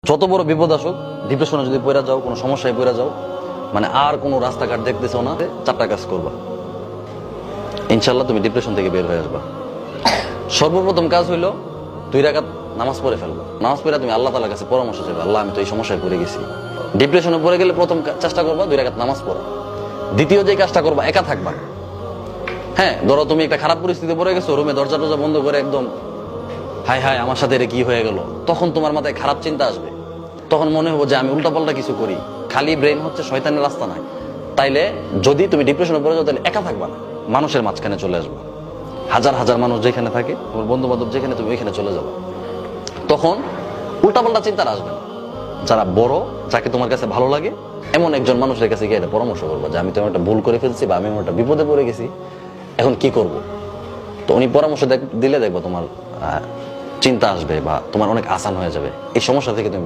যত বড় বিপদ আসুক, ডিপ্রেশনে যদি পড়ে যাও, কোনো সমস্যায় পড়ে যাও, মানে আর কোনো রাস্তাঘাট দেখতেছো না, 4টা কাজ করবা, ইনশাল্লাহ তুমি ডিপ্রেশন থেকে বের হয়ে আসবা। সর্বপ্রথম কাজ হইলো 2 রাকাত নামাজ পড়ে ফেলবা। নামাজ পড়ে তুমি আল্লাহ তাআলার কাছে পরামর্শ চাইবে, আল্লাহ আমি তো এই সমস্যায় পড়ে গেছি। ডিপ্রেশনে পড়ে গেলে প্রথম চেষ্টা করবা 2 রাকাত নামাজ পড়া। দ্বিতীয় যে কাজটা করবা, একা থাকবা। হ্যাঁ, ধরো তুমি একটা খারাপ পরিস্থিতি পড়ে গেছো, রুমে দরজা টরজা বন্ধ করে একদম হায় হায় আমার সাথে এটা কি হয়ে গেল, তখন তোমার মাথায় খারাপ চিন্তা আসবে, তখন মনে হবে যে আমি উল্টাপাল্টা কিছু করি, খালি ব্রেন হচ্ছে শয়তানের রাস্তা নয়। তাইলে যদি তুমি ডিপ্রেশনে পড়ে যাও, তাহলে একা থাকবা না, মানুষের মাঝখানে চলে আসবা। হাজার হাজার মানুষ যেখানে থাকে, তোমার বন্ধু বান্ধব যেখানে, তুমি ওইখানে চলে যাবে। তখন উল্টাপাল্টা চিন্তা আসবে না। যারা বড়, যাকে তোমার কাছে ভালো লাগে, এমন একজন মানুষের কাছে গিয়ে এটা পরামর্শ করবো যে আমি তো একটা ভুল করে ফেলছি, বা আমি একটা বিপদে পড়ে গেছি, এখন কি করব। তো উনি পরামর্শ দিলে দেখবো তোমার চিন্তা আসবে, বা তোমার অনেক আসান হয়ে যাবে এই সমস্যা থেকে তুমি